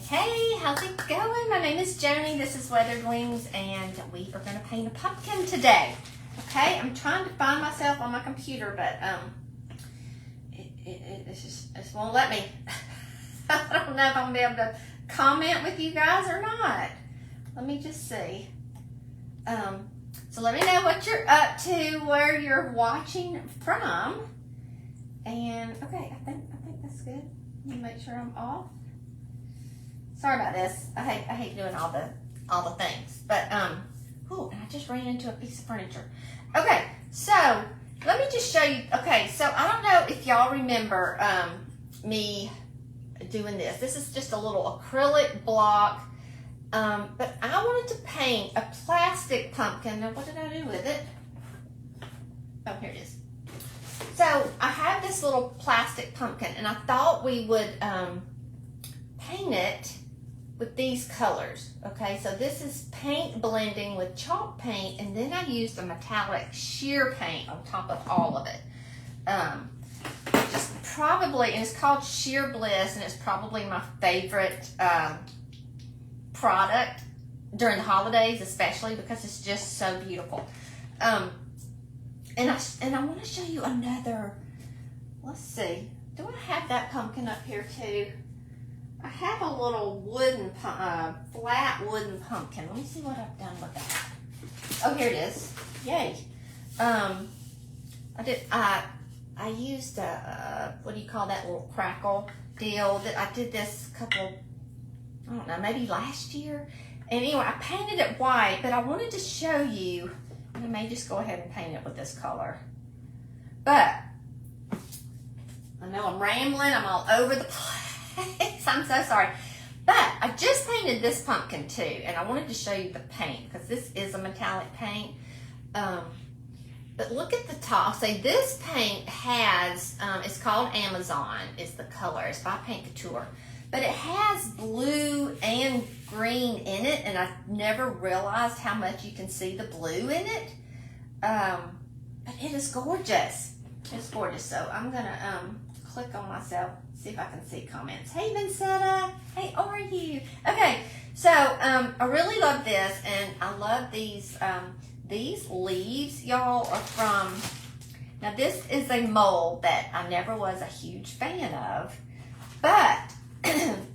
Hey, how's it going? My name is Joanie. This is Weathered Wings, and we are going to paint a pumpkin today. Okay, I'm trying to find myself on my computer, but it just won't let me. I don't know if I'm going to be able to comment with you guys or not. Let me just see. So let me know what you're up to, where you're watching from. And okay, I think that's good. Let me make sure I'm off. Sorry about this. I hate doing all the things. But ooh, and I just ran into a piece of furniture. Okay, so let me just show you. Okay, so I don't know if y'all remember me doing this. This is just a little acrylic block. But I wanted to paint a plastic pumpkin. Now, what did I do with it? Oh, here it is. So I have this little plastic pumpkin, and I thought we would paint it with these colors. Okay, so this is paint blending with chalk paint, and then I used a metallic sheer paint on top of all of it. Just probably, and it's called Sheer Bliss, and it's probably my favorite product during the holidays, especially because it's just so beautiful. And I want to show you another. Let's see. Do I have that pumpkin up here too? I have a little wooden, flat wooden pumpkin. Let me see what I've done with that. Oh, here it is. Yay. I used what do you call that little crackle deal? That I did this couple, I don't know, maybe last year. And anyway, I painted it white, but I wanted to show you, and I may just go ahead and paint it with this color. But I know I'm rambling, I'm all over the place. I'm so sorry. But I just painted this pumpkin too, and I wanted to show you the paint because this is a metallic paint. But look at the top. Say this paint has, it's called Amazon, is the color. It's by Paint Couture. But it has blue and green in it, and I never realized how much you can see the blue in it. But it is gorgeous. It's gorgeous. So I'm gonna click on myself, see if I can see comments. Hey Vincetta, hey, how are you? Okay, so I really love this, and I love these leaves, y'all, are from, now this is a mold that I never was a huge fan of, but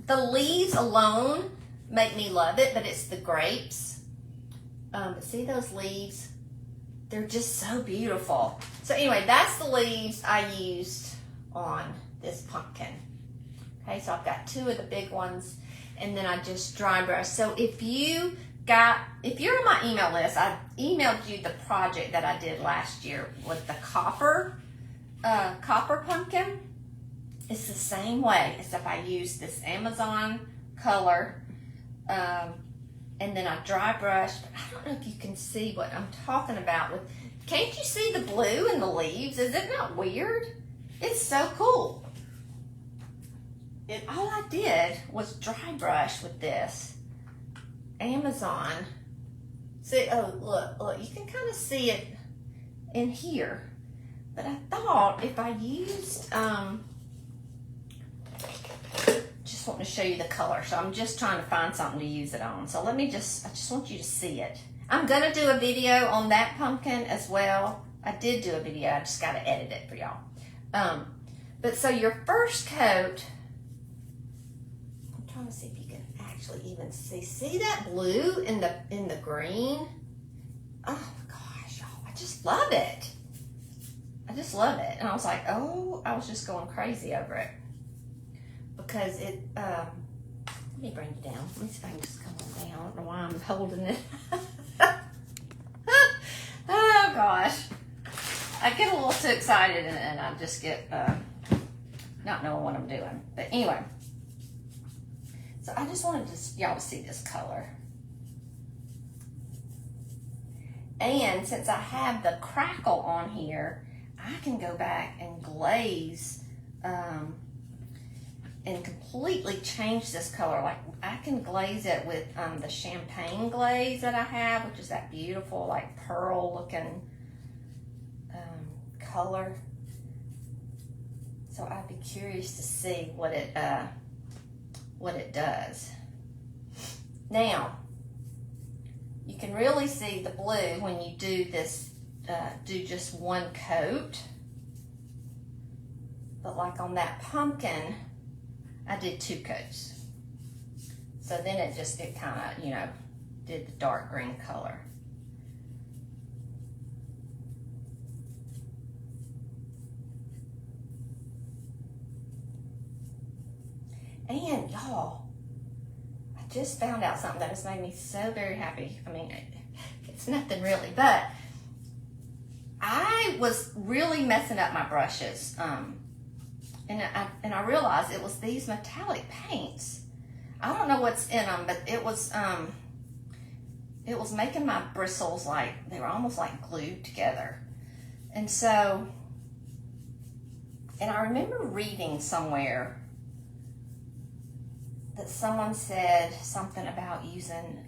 the leaves alone make me love it, but it's the grapes. But see those leaves? They're just so beautiful. So anyway, that's the leaves I used on this pumpkin. Okay, so I've got two of the big ones, and then I just dry brush. So if you're on my email list, I emailed you the project that I did last year with the copper pumpkin. It's the same way, except I use this Amazon color, and then I dry brush. But I don't know if you can see what I'm talking about. Can't you see the blue in the leaves? Is it not weird? It's so cool. And all I did was dry brush with this Amazon. See, oh, look, you can kind of see it in here. But I thought if I used, just want to show you the color. So I'm just trying to find something to use it on. So I just want you to see it. I'm going to do a video on that pumpkin as well. I did do a video. I just got to edit it for y'all. But so your first coat, I'm trying to see if you can actually even see that blue in the green. Oh my gosh, y'all, I just love it. I just love it. And I was like, oh, I was just going crazy over it. Because it, let me bring you down. Let me see if I can just come on down. I don't know why I'm holding it. Oh gosh. I get a little too excited and I just get not knowing what I'm doing. But anyway, so I just wanted y'all to see this color. And since I have the crackle on here, I can go back and glaze and completely change this color. Like I can glaze it with the champagne glaze that I have, which is that beautiful like pearl looking color. So I'd be curious to see what it does. Now, you can really see the blue when you do this, do just one coat. But like on that pumpkin, I did 2 coats. So then it kind of, you know, did the dark green color. And y'all, I just found out something that has made me so very happy. I mean, it's nothing really, but I was really messing up my brushes. And I realized it was these metallic paints. I don't know what's in them, but it was making my bristles like, they were almost like glued together. And so, and I remember reading somewhere that someone said something about using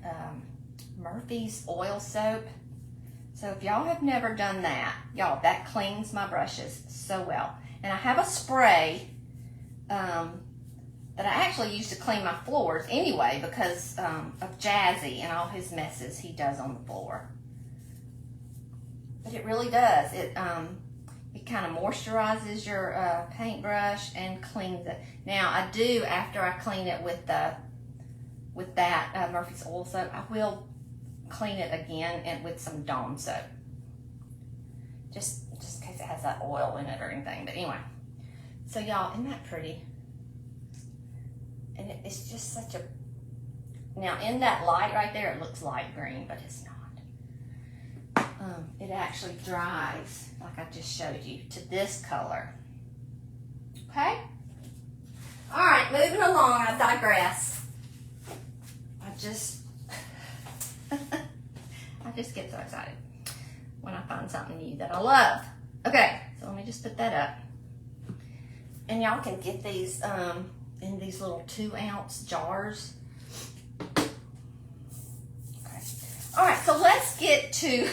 Murphy's oil soap. So if y'all have never done that, y'all, that cleans my brushes so well. And I have a spray that I actually use to clean my floors anyway because of Jazzy and all his messes he does on the floor. But it really does. It kind of moisturizes your paintbrush and cleans it. Now I do, after I clean it with that Murphy's oil soap, I will clean it again and with some Dawn soap. Just in case it has that oil in it or anything. But anyway, so y'all, isn't that pretty? And it's just such a, now in that light right there, it looks light green, but it's not. It actually dries, like I just showed you, to this color. Okay? All right, moving along, I digress. I just get so excited when I find something new that I love. Okay, so let me just put that up. And y'all can get these in these little 2-ounce jars. Okay. All right, so let's get to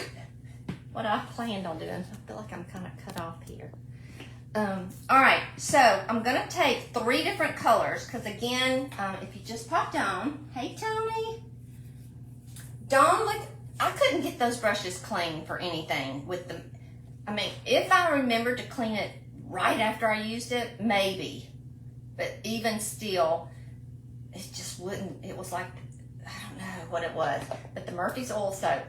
what I planned on doing. I feel like I'm kind of cut off here. All right, so I'm gonna take 3 different colors because again, if you just popped on, hey Tony, Dawn, look, I couldn't get those brushes clean for anything with them. I mean, if I remembered to clean it right after I used it, maybe, but even still, it just wouldn't. It was like, I don't know what it was, but the Murphy's oil soap.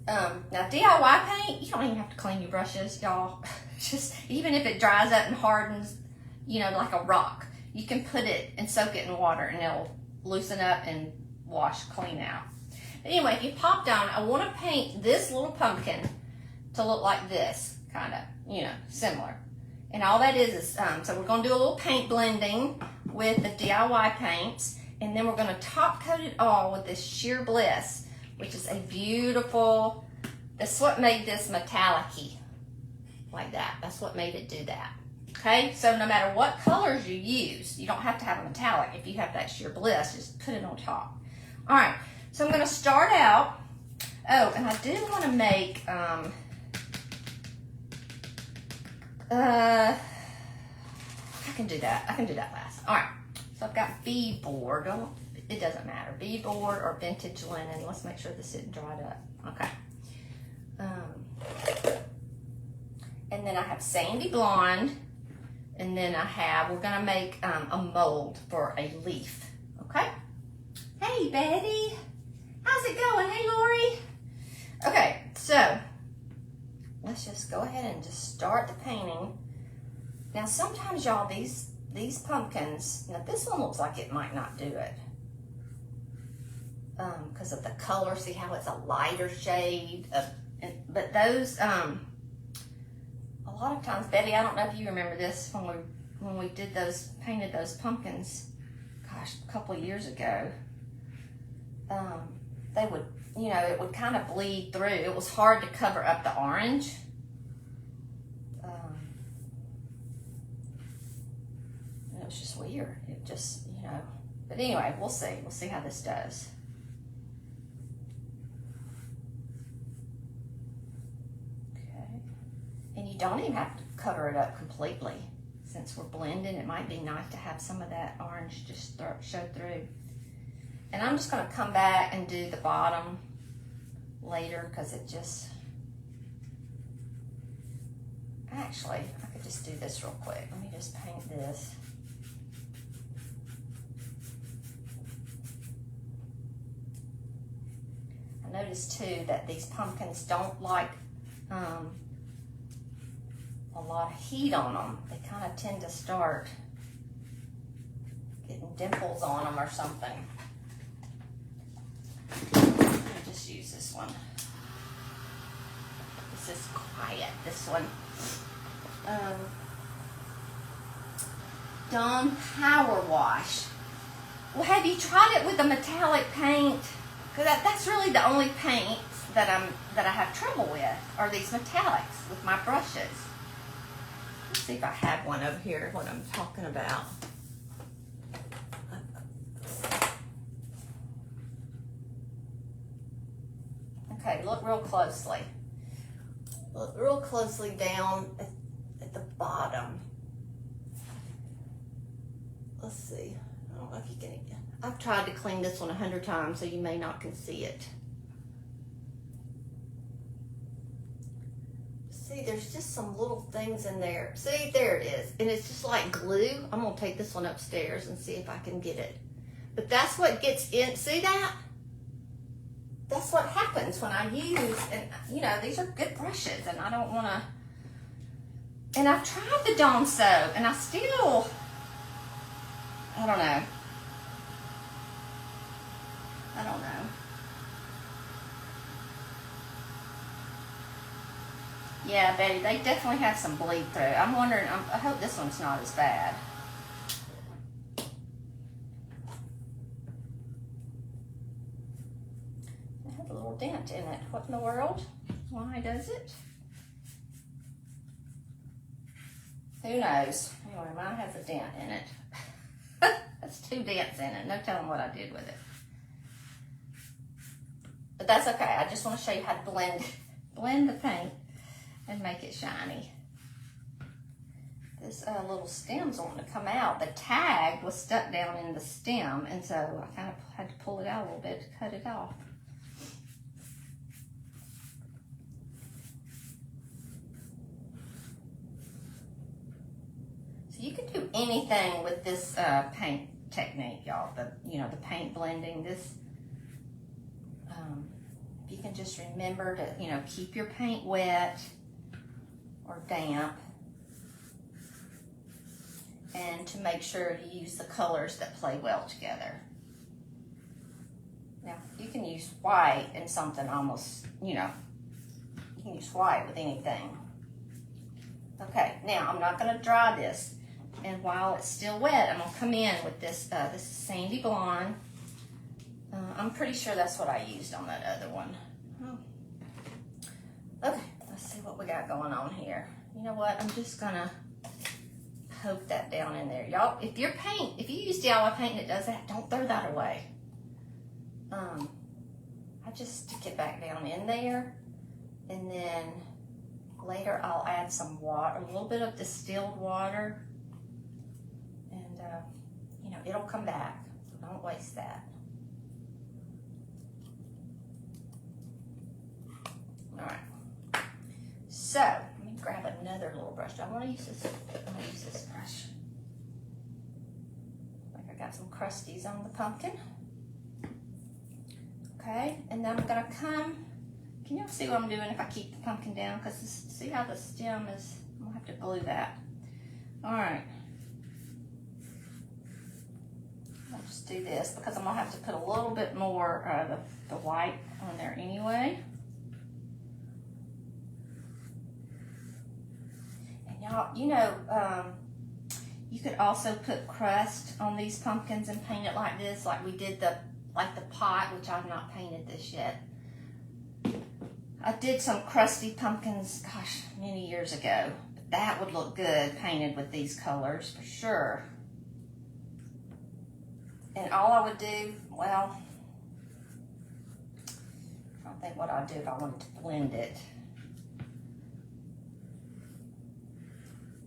Now DIY paint, you don't even have to clean your brushes, y'all. Just even if it dries up and hardens, you know, like a rock, you can put it and soak it in water and it'll loosen up and wash clean out. But anyway, if you popped on, I want to paint this little pumpkin to look like this, kind of, you know, similar. And all that is so we're going to do a little paint blending with the DIY paints, and then we're going to top coat it all with this Sheer Bliss, which is a beautiful, that's what made this metallic-y, like that. That's what made it do that. Okay, so no matter what colors you use, you don't have to have a metallic. If you have that Sheer Bliss, just put it on top. All right, so I'm going to start out. Oh, and I do want to make, I can do that. I can do that last. All right, so I've got beadboard. It doesn't matter. Beadboard or vintage linen. Let's make sure this isn't dried up. Okay. And then I have sandy blonde. And then we're going to make a mold for a leaf. Okay? Hey, Betty. How's it going? Hey, Lori. Okay, so let's just go ahead and just start the painting. Now, sometimes, y'all, these pumpkins, now this one looks like it might not do it. Because of the color. See how it's a lighter shade. But those, a lot of times, Betty, I don't know if you remember this when we did those, painted those pumpkins, gosh, a couple of years ago. They would, you know, it would kind of bleed through. It was hard to cover up the orange. And it was just weird. It just, you know, but anyway, we'll see. We'll see how this does. And you don't even have to cover it up completely. Since we're blending, it might be nice to have some of that orange just show through. And I'm just gonna come back and do the bottom later because it just, actually, I could just do this real quick. Let me just paint this. I noticed too that these pumpkins don't like a lot of heat on them. They kind of tend to start getting dimples on them or something. I'll just use this one. This is quiet, this one. Dawn Power Wash. Well, have you tried it with the metallic paint? Because that's really the only paints that I have trouble with, are these metallics with my brushes. Let's see if I have one over here, what I'm talking about. Okay, look real closely. Look real closely down at the bottom. Let's see. I don't know if you can. I've tried to clean this one 100 times, so you may not can see it. See, there's just some little things in there. See, there it is. And it's just like glue. I'm going to take this one upstairs and see if I can get it. But that's what gets in. See that? That's what happens when I use, and you know, these are good brushes, and I don't want to, and I've tried the Dawn soap, and I still, I don't know. Yeah, Betty, they definitely have some bleed through. I'm wondering, I hope this one's not as bad. It had a little dent in it. What in the world? Why does it? Who knows? Anyway, mine has a dent in it. That's 2 dents in it. No telling what I did with it. But that's okay. I just want to show you how to blend the paint and make it shiny. This little stem's wanting to come out. The tag was stuck down in the stem, and so I kind of had to pull it out a little bit to cut it off. So you can do anything with this paint technique, y'all. The paint blending. This, if you can just remember to, keep your paint wet or damp, and to make sure you use the colors that play well together. Now, you can use white in something almost, you can use white with anything. Okay, now I'm not gonna dry this, and while it's still wet, I'm gonna come in with this, this is Sandy Blonde. I'm pretty sure that's what I used on that other one. Okay, let's see what we got going on here. You know what, I'm just gonna poke that down in there. Y'all, if you use DIY paint and it does that, don't throw that away. I just stick it back down in there, and then later I'll add some water, a little bit of distilled water, and it'll come back, so don't waste that. All right, so let me grab another little brush. I want to use this. I'm going to use this brush. Like I got some crusties on the pumpkin. Okay, and then I'm going to come. Can y'all see what I'm doing if I keep the pumpkin down? Because see how the stem is. I'm going to have to glue that. All right. I'll just do this because I'm going to have to put a little bit more of the white on there anyway. Y'all, you could also put crust on these pumpkins and paint it like this, like we did the pot, which I've not painted this yet. I did some crusty pumpkins, gosh, many years ago. But that would look good painted with these colors for sure. And all I would do, well, I don't think what I'd do if I wanted to blend it.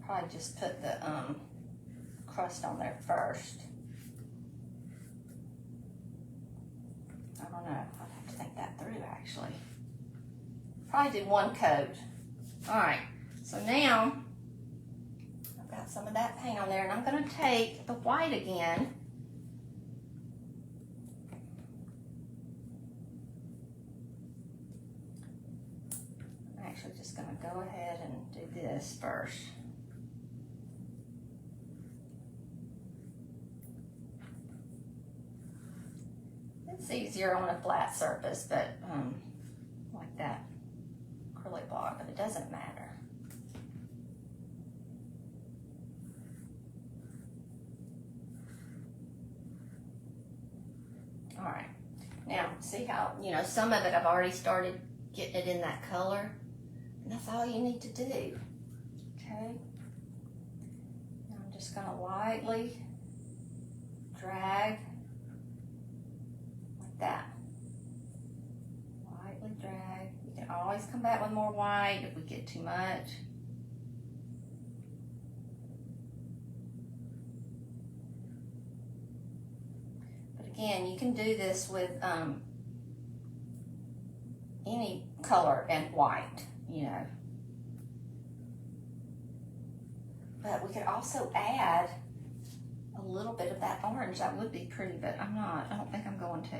Probably just put the crust on there first. I don't know. I'd have to think that through, actually. Probably do one coat. All right, so now I've got some of that paint on there, and I'm going to take the white again. I'm actually just going to go ahead and do this first. It's easier on a flat surface, but like that acrylic block, but it doesn't matter. All right, now see how, you know, some of it I've already started getting it in that color, and that's all you need to do, okay? Now I'm just gonna lightly drag like that. Lightly drag. You can always come back with more white if we get too much. But again, you can do this with any color and white, you know. But we could also add a little bit of that orange. That would be pretty, but I'm not. I don't think I'm going to.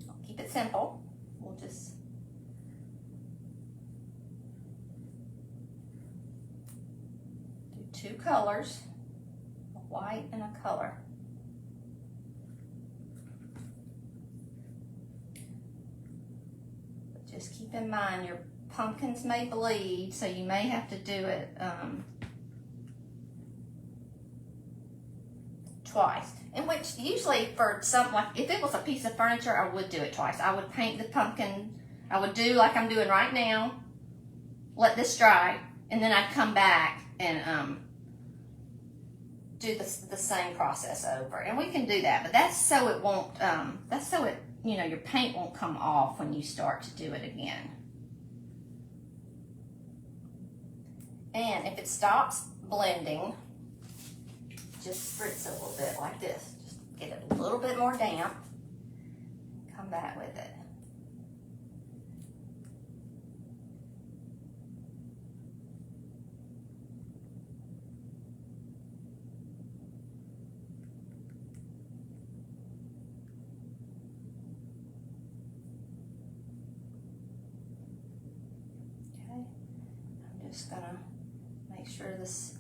I'll keep it simple. We'll just do two colors, a white and a color. But just keep in mind your pumpkins may bleed, so you may have to do it twice. In which usually for some, like if it was a piece of furniture, I would do it twice. I would paint the pumpkin, I would do like I'm doing right now, let this dry, and then I'd come back and do the same process over. And we can do that, but that's so it won't, that's so it, you know, your paint won't come off when you start to do it again. And if it stops blending, just spritz it a little bit like this. Just get it a little bit more damp. Come back with it. Okay. I'm just gonna make sure this,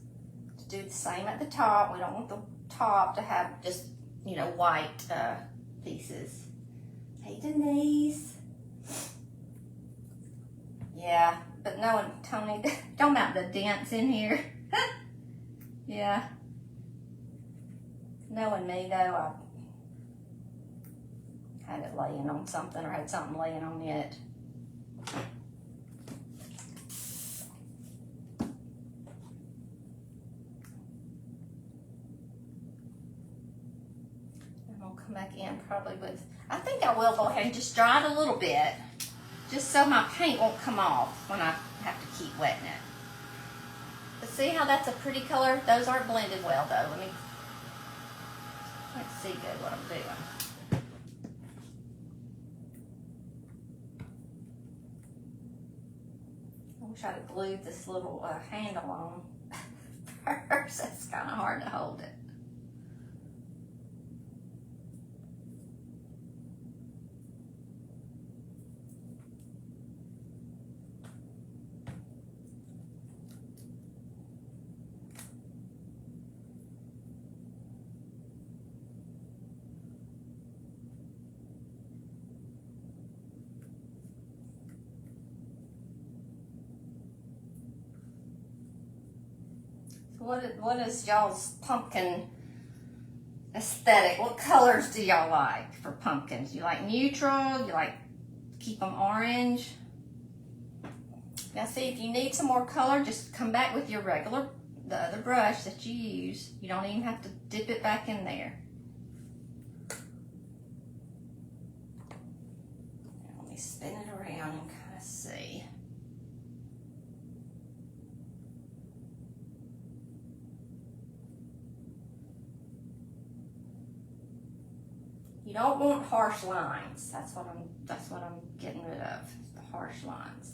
do the same at the top. We don't want the top to have just, you know, white pieces. Hey, Denise. Yeah, but knowing Tony, don't mount the dents in here. Yeah. Knowing me though, I had it laying on something or had something laying on it. Come back in probably with, I think I will go ahead and just dry it a little bit, just so my paint won't come off when I have to keep wetting it. But see how that's a pretty color? Those aren't blended well though. Let's see good what I'm doing. I wish I'd have glued this little handle on first. That's kind of hard to hold it. What is y'all's pumpkin aesthetic? What colors do y'all like for pumpkins? You like neutral? You like keep them orange? Now see, if you need some more color, just come back with your regular, the other brush that you use. You don't even have to dip it back in there. Now, let me spin it around and kind of see. You don't want harsh lines. That's what I'm getting rid of, the harsh lines.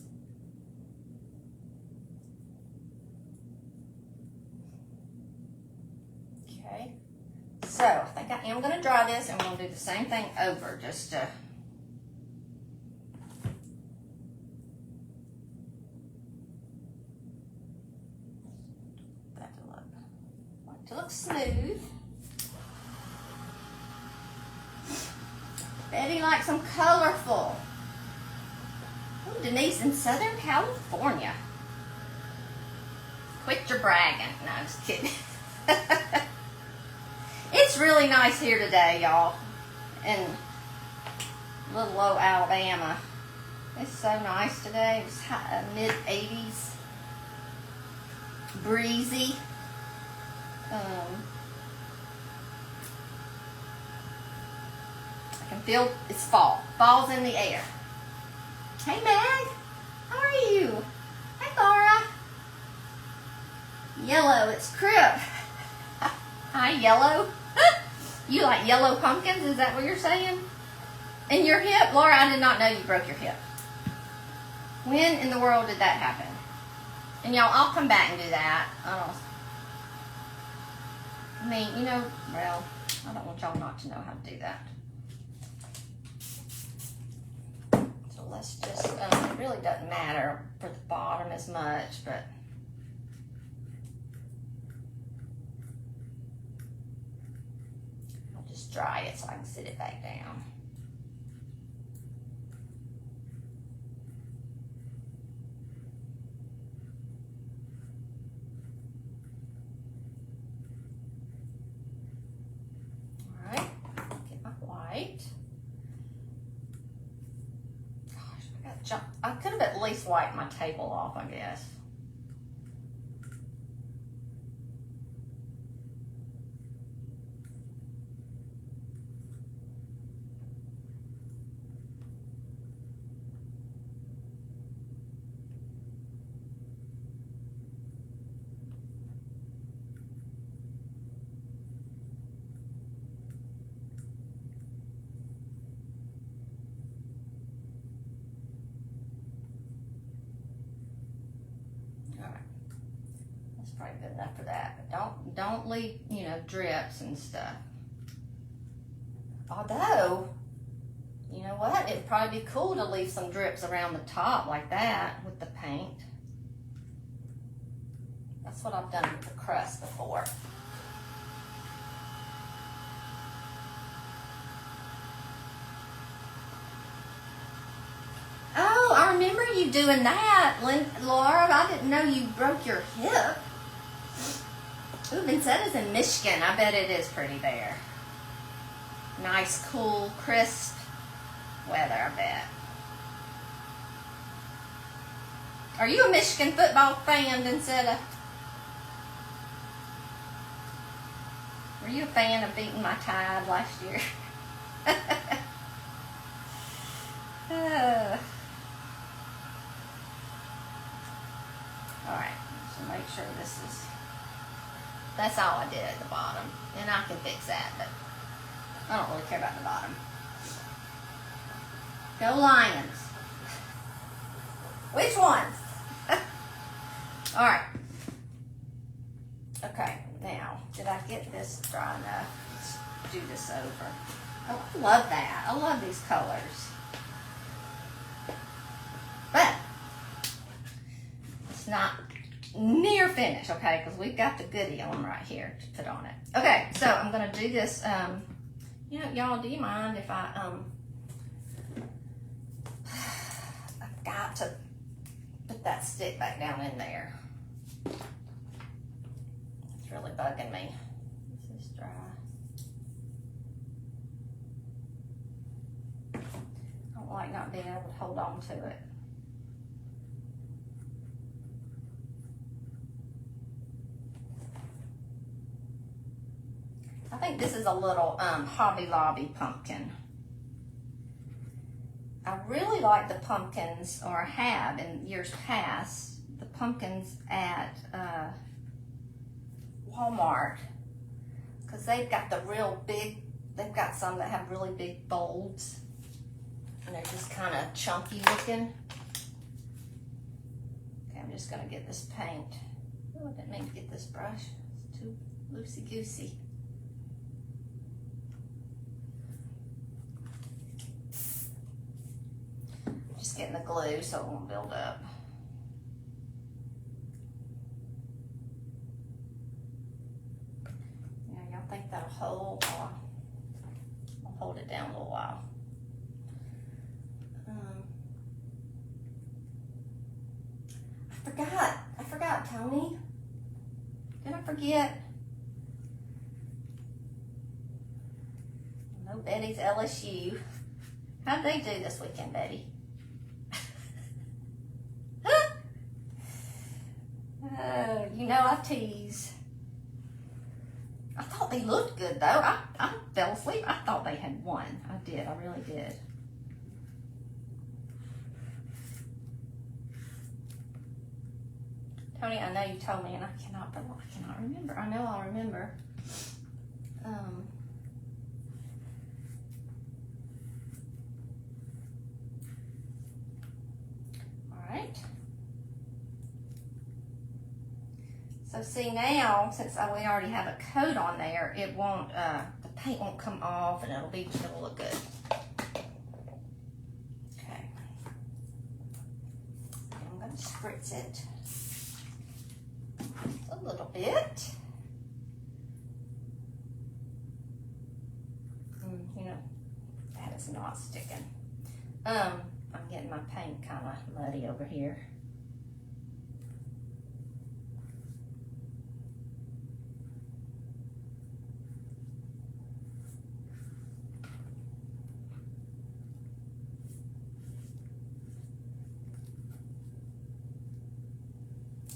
Okay. So I think I am going to dry this, and we're going to do the same thing over, just to look smooth. Betty likes them colorful. Ooh, Denise in Southern California. Quit your bragging. No, I'm just kidding. It's really nice here today, y'all, in little old Alabama. It's so nice today. It's mid-80s. Breezy. I can feel it's fall. Fall's in the air. Hey, Meg. How are you? Hey, Laura. Yellow. It's Crip. Hi, Yellow. You like yellow pumpkins? Is that what you're saying? And your hip? Laura, I did not know you broke your hip. When in the world did that happen? And y'all, I'll come back and do that. I mean, you know, well, I don't want y'all not to know how to do that. So let's just, it really doesn't matter for the bottom as much, but I'll just dry it so I can sit it back down. I could have at least wiped my table off, I guess. Probably good enough for that, but don't leave, you know, drips and stuff. Although, you know what, it'd probably be cool to leave some drips around the top like that with the paint. That's what I've done with the crust before. Oh, I remember you doing that, Laura. I didn't know you broke your hip. Ooh, Vincetta's in Michigan. I bet it is pretty there. Nice, cool, crisp weather, I bet. Are you a Michigan football fan, Vincetta? Were you a fan of beating my Tide last year? Alright, so make sure this is... That's all I did at the bottom. And I can fix that, but I don't really care about the bottom. Go Lions. Which ones? Alright. Okay, now, did I get this dry enough? Let's do this over. Oh, I love that. I love these colors. But it's not near finished, okay, because we've got the goodie on right here to put on it. Okay, so I'm going to do this, you know, y'all, do you mind if I've got to put that stick back down in there. It's really bugging me. This is dry. I don't like not being able to hold on to it. I think this is a little Hobby Lobby pumpkin. I really like the pumpkins, or have in years past, the pumpkins at Walmart, because they've got the real big they've got some that have really big folds, and they're just kind of chunky looking. Okay, I'm just gonna get this paint. Oh, I didn't mean to get this brush. It's too loosey-goosey. Just getting the glue so it won't build up. Yeah, y'all think that'll hold? I'll hold it down a little while. I forgot, Tony. Did I forget? No, Betty's LSU. How'd they do this weekend, Betty? You know I tease. I thought they looked good though. I fell asleep. I thought they had won. I did. I really did. Tony, I know you told me, and I cannot remember. I know I'll remember. All right. So see now, since we already have a coat on there, it won't, the paint won't come off, and it'll look good. Okay. I'm gonna spritz it a little bit. You know, that is not sticking. I'm getting my paint kind of muddy over here.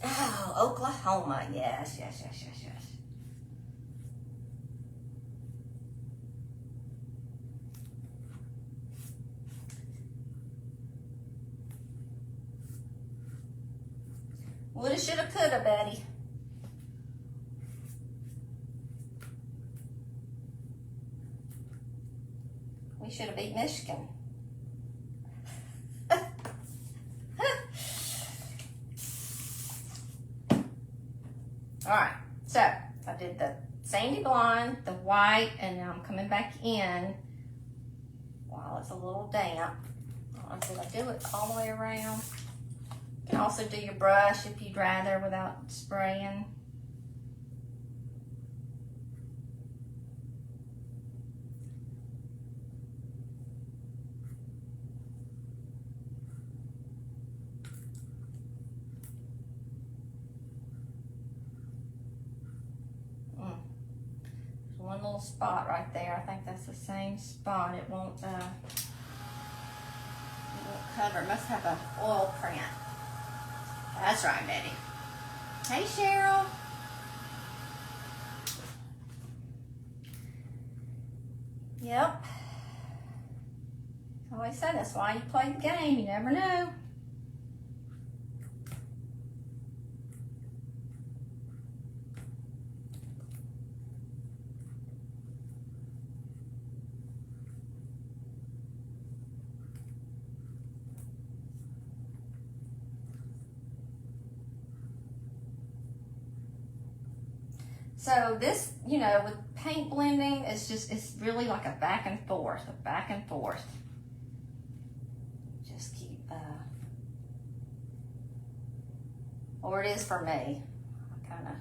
Oh, Oklahoma. Yes. Woulda, shoulda, coulda, Betty. We should have beat Michigan. All right, so I did the sandy blonde, the white, and now I'm coming back in while it's a little damp. Did I do it all the way around? You can also do your brush if you'd rather without spraying. One little spot right there. I think that's the same spot. It won't cover. It must have an oil print. That's right, Betty. Hey, Cheryl. Yep. I always say that's why you play the game. You never know. So this, you know, with paint blending, it's really like a back and forth. Just keep, or it is for me. I kind of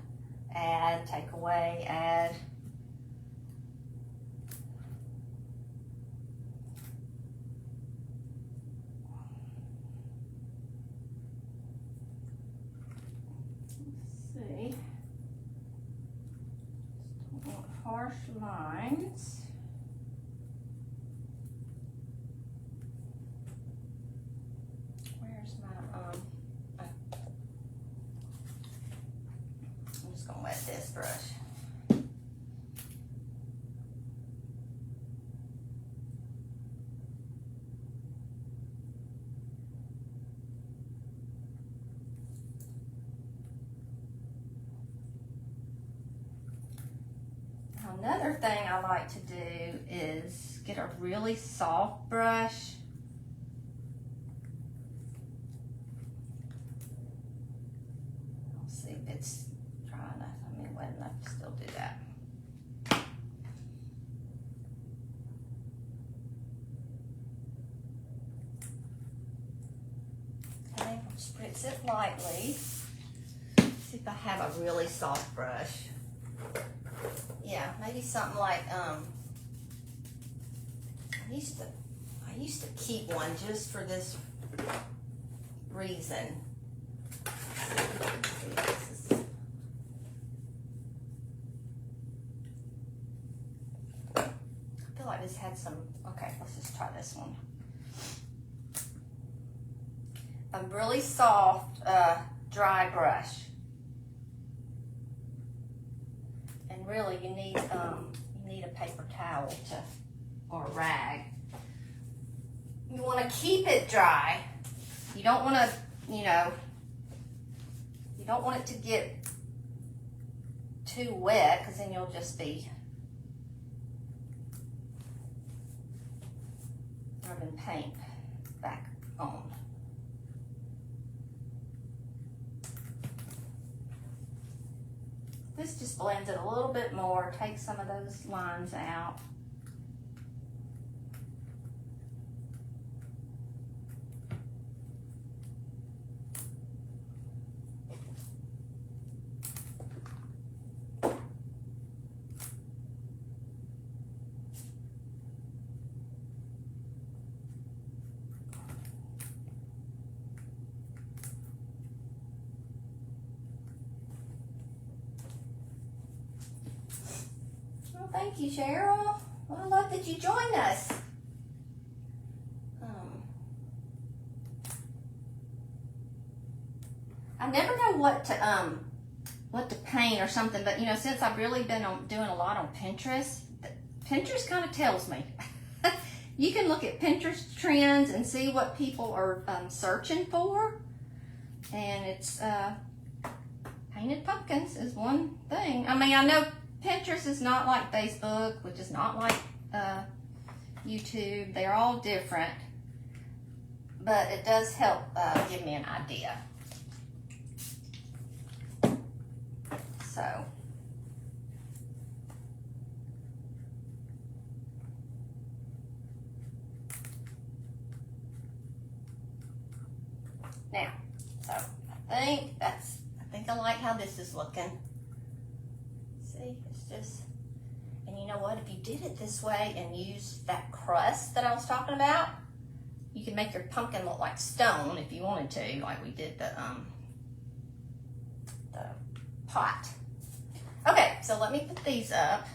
add, take away, add. Let's see. Harsh lines. Where's my I'm just gonna wet this brush. Another thing I like to do is get a really soft brush. I'll see if it's dry enough. I mean, wet enough to still do that. Okay, I'll spritz it lightly. See if I have a really soft brush. Yeah, maybe something like I used to keep one just for this reason. I feel like this had some. Okay, let's just try this one. A really soft dry brush. Really, you need a paper towel or a rag. You want to keep it dry. You don't want to, you don't want it to get too wet, because then you'll just be rubbing paint back on. This just blends it a little bit more, takes some of those lines out. Thank you, Cheryl. Well, I love that you joined us. I never know what to paint or something, but since I've really been doing a lot on Pinterest, Pinterest kind of tells me. You can look at Pinterest trends and see what people are searching for, and it's painted pumpkins is one thing. I mean, I know Pinterest is not like Facebook, which is not like YouTube. They're all different, but it does help give me an idea. So, now, I think I like how this is looking. See, it's just, and you know what? If you did it this way and used that crust that I was talking about, you can make your pumpkin look like stone if you wanted to, like we did the pot. Okay, so let me put these up,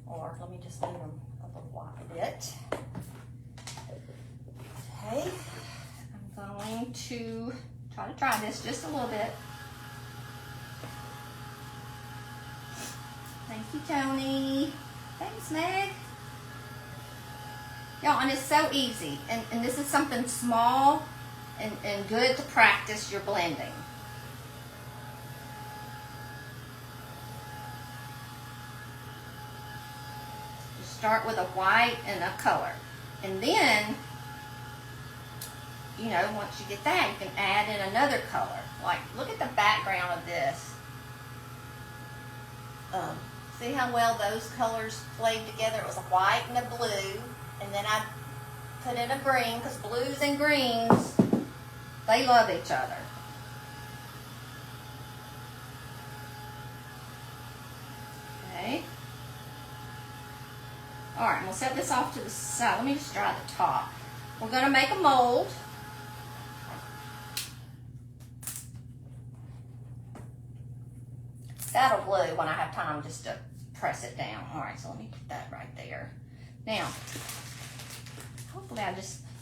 or let me just move them a little bit. Okay, I'm going to try this just a little bit. Thank you, Joanie. Thanks, Meg. Y'all, and it's so easy. And this is something small and good to practice your blending. Just start with a white and a color. And then, once you get that, you can add in another color. Like, look at the background of this. See how well those colors played together? It was a white and a blue, and then I put in a green, because blues and greens, they love each other. Okay. All right, we'll set this off to the side. Let me just dry the top. We're going to make a mold. That'll glue when I have time just to press it down. All right, so let me put that right there. Now, hopefully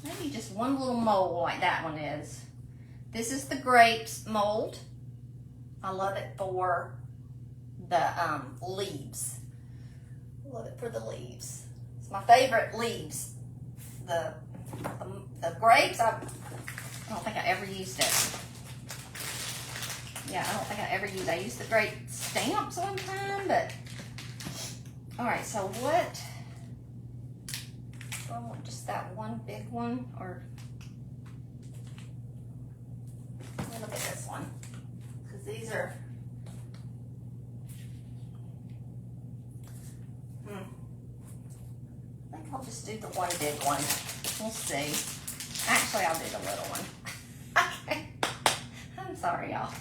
maybe just one little mold like that one is. This is the grapes mold. I love it for the leaves. I love it for the leaves. It's my favorite leaves. The grapes, I don't think I ever used it. Yeah, I don't think I ever used. I used the grape stamps one time, but All right, so what, do I want just that one big one, or, let me look at this one, because these are, I think I'll just do the one big one. We'll see. Actually, I'll do the little one. Okay. I'm sorry, y'all.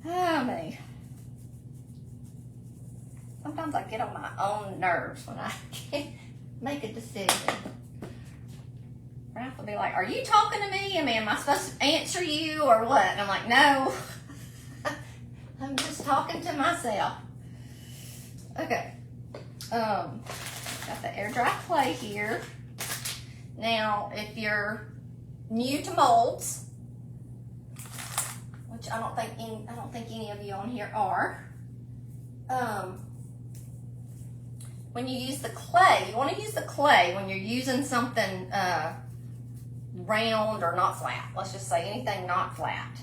Oh, me. Sometimes I get on my own nerves when I can't make a decision. Ralph will be like, are you talking to me? I mean, am I supposed to answer you or what? And I'm like, no. I'm just talking to myself. Okay. Got the air dry clay here. Now, if you're new to molds, which I don't think any of you on here are, when you use the clay, you want to use the clay when you're using something round or not flat. Let's just say anything not flat.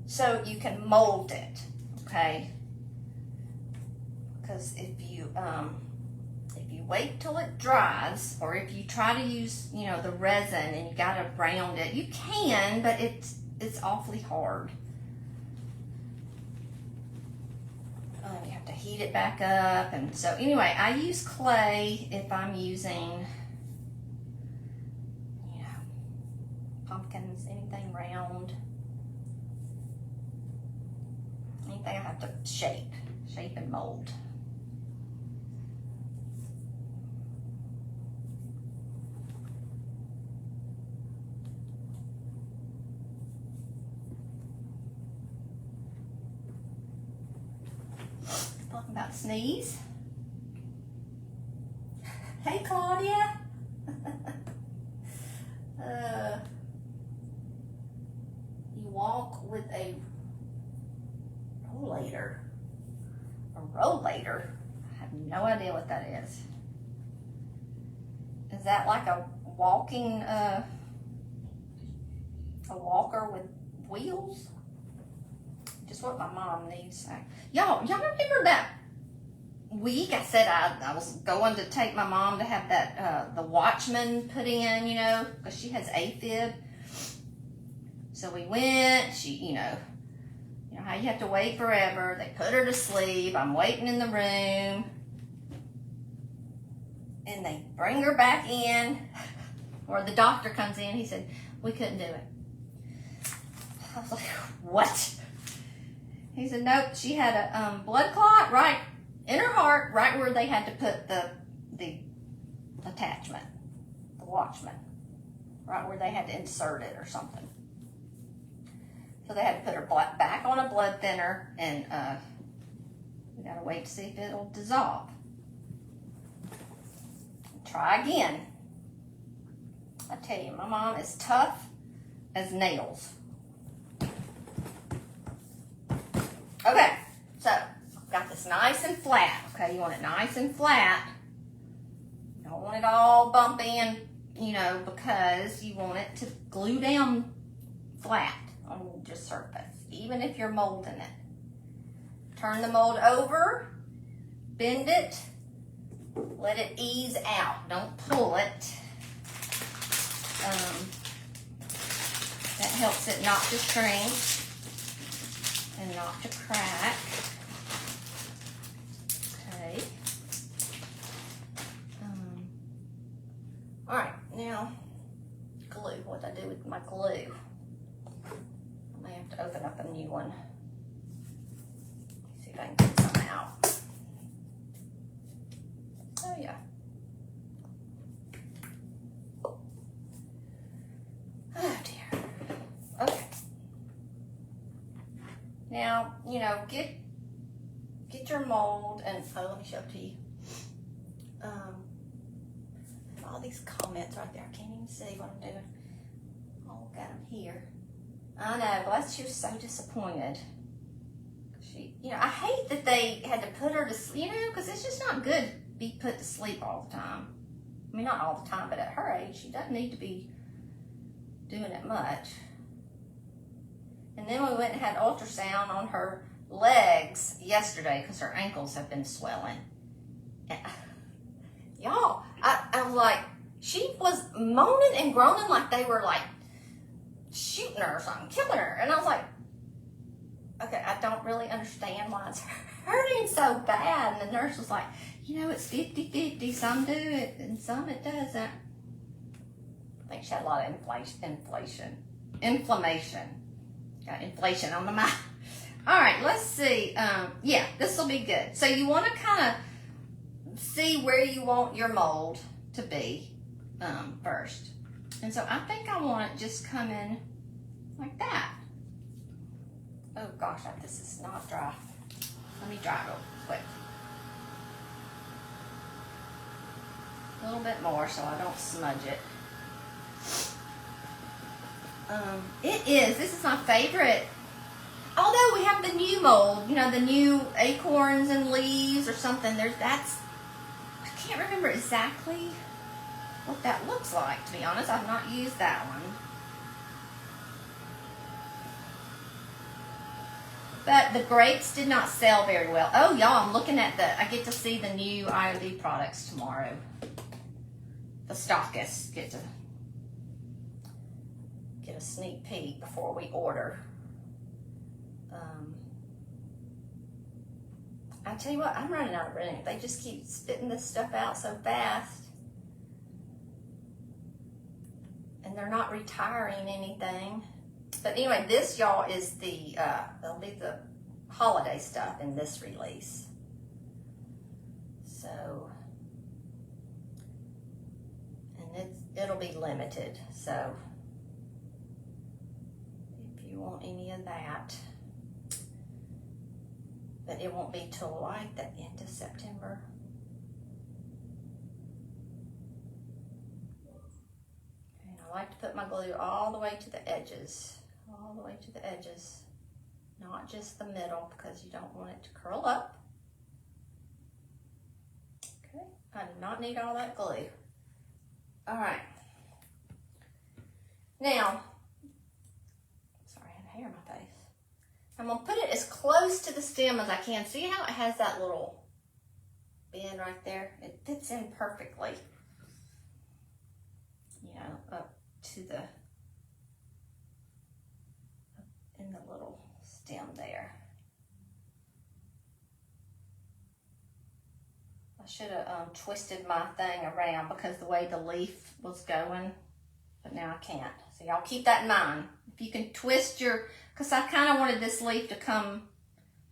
So you can mold it, okay? Because if you wait till it dries, or if you try to use, you know, the resin and you gotta round it, you can, but it's awfully hard. You have to heat it back up, and so anyway, I use clay if I'm using, you know, pumpkins, anything round, anything I have to shape and mold. Talking about sneeze. Hey, Claudia. You walk with a rollator. A rollator? I have no idea what that is. Is that like a walking, a walker with wheels? Just what my mom needs. Y'all remember that week I said I was going to take my mom to have that, the Watchman put in, you know, because she has AFib. So we went, you know how you have to wait forever. They put her to sleep. I'm waiting in the room. And they bring her back in, or the doctor comes in. He said, we couldn't do it. I was like, what? He said, nope, she had a blood clot right in her heart, right where they had to put the attachment, the Watchman, right where they had to insert it or something. So they had to put her back on a blood thinner, and we gotta wait to see if it'll dissolve. Try again. I tell you, my mom is tough as nails. Okay, so got this nice and flat. Okay, you want it nice and flat. You don't want it all bumpy and, you know, because you want it to glue down flat on your surface, even if you're molding it. Turn the mold over, bend it, let it ease out. Don't pull it. That helps it not to shrink and not to crack. Okay. All right, now glue. What do I do with my glue? I may have to open up a new one. See if I can get some out. Oh yeah. Oh dear. Okay. Now, you know, get your mold, and let me show it to you. All these comments right there. I can't even see what I'm doing. Oh, got them here. I know. Well, she was so disappointed. You know, I hate that they had to put her to sleep, you know, because it's just not good to be put to sleep all the time. I mean, not all the time, but at her age, she doesn't need to be doing it much. And then we went and had ultrasound on her legs yesterday because her ankles have been swelling. And, y'all, I was like, she was moaning and groaning like they were like shooting her or something, killing her. And I was like, okay, I don't really understand why it's hurting so bad. And the nurse was like, you know, it's 50-50. Some do it and some it doesn't. I think she had a lot of inflammation. Got inflation on the mind. All right, let's see. Yeah, this will be good. So you want to kind of see where you want your mold to be first. And so I think I want it just come in like that. Oh gosh, this is not dry. Let me dry it real quick. A little bit more so I don't smudge it. This is my favorite. Although we have the new mold, you know, the new acorns and leaves or something. I can't remember exactly what that looks like, to be honest. I've not used that one. But the grapes did not sell very well. Oh, y'all, I'm looking at I get to see the new IOD products tomorrow. The stockists get to get a sneak peek before we order. I tell you what, I'm running out of room. They just keep spitting this stuff out so fast. And they're not retiring anything. But anyway, this, y'all, is there'll be the holiday stuff in this release. So, and it'll be limited. So, if you want any of that. But it won't be till like the end of September. And I like to put my glue all the way to the edges. All the way to the edges. Not just the middle because you don't want it to curl up. Okay, I do not need all that glue. All right. Now, sorry, I have hair in my face. I'm going to put it as close to the stem as I can. See how it has that little bend right there? It fits in perfectly. You know, up to in the little stem there. I should have twisted my thing around because the way the leaf was going, but now I can't. So y'all keep that in mind. If you can twist because I kind of wanted this leaf to come,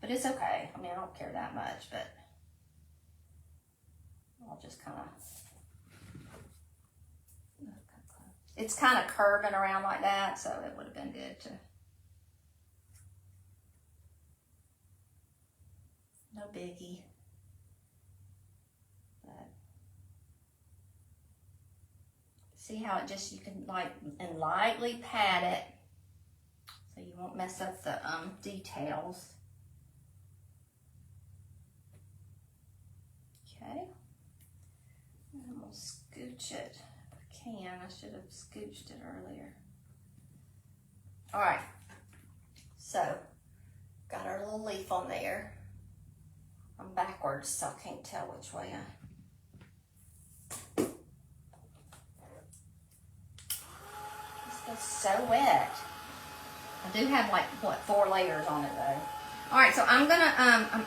but it's okay. I mean, I don't care that much, but I'll just kind of, it's kind of curving around like that, so it would have been good to, no biggie. But see how it just, you can lightly pat it. So you won't mess up the details. Okay. And I'm going to scooch it if I can. I should have scooched it earlier. All right. So, got our little leaf on there. I'm backwards, so I can't tell which way This feels so wet. I do have 4 layers on it though. All right, so I'm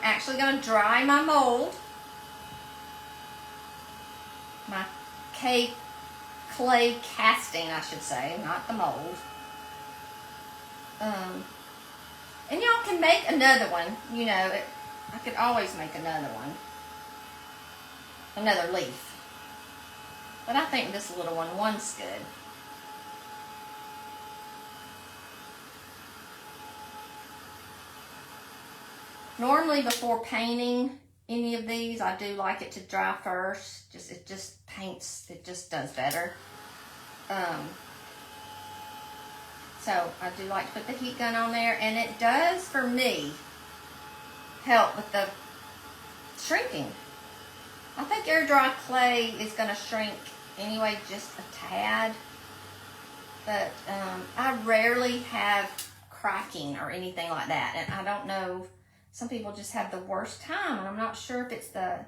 actually gonna dry my mold, my clay casting, I should say, not the mold. And y'all can make another one. You know, I could always make another one, another leaf. But I think this little one's good. Normally before painting any of these, I do like it to dry first. It just paints, it just does better. So I do like to put the heat gun on there, and it does, for me, help with the shrinking. I think air dry clay is going to shrink anyway, just a tad. But I rarely have cracking or anything like that. And I don't know, some people just have the worst time, and I'm not sure if it's the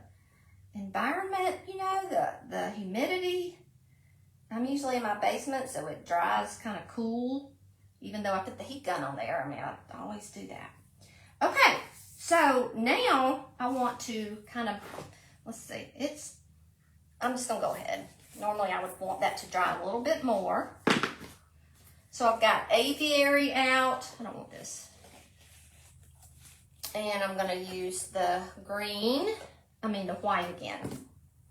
environment, you know, the humidity. I'm usually in my basement, so it dries kind of cool, even though I put the heat gun on there. I mean, I always do that. Okay, so now I want to kind of, let's see, I'm just gonna go ahead. Normally I would want that to dry a little bit more. So I've got aviary out. I don't want this. And I'm gonna use the the white again.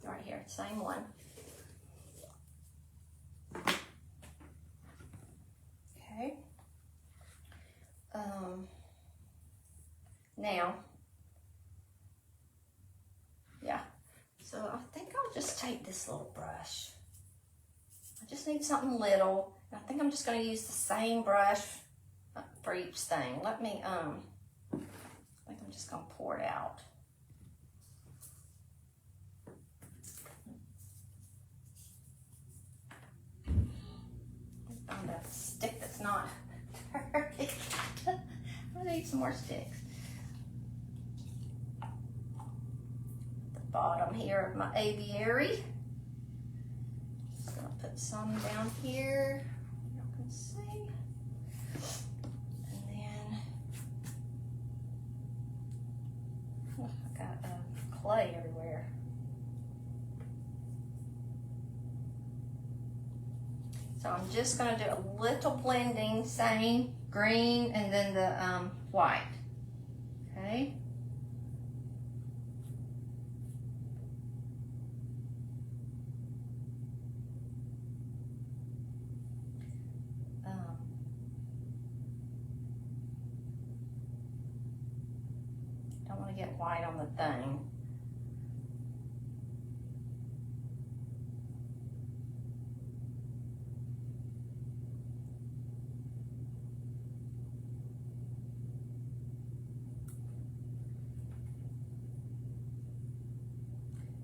Right here, same one. Okay. Now, yeah. So I think I'll just take this little brush. I just need something little. I think I'm just going to use the same brush for each thing. Let me, I think I'm just going to pour it out. Find a stick that's not dirty. I need some more sticks. The bottom here of my aviary. Just gonna put some down here. You can see. And then I got clay everywhere. So I'm just going to do a little blending, same green and then the white. Okay. Don't want to get white on the thing.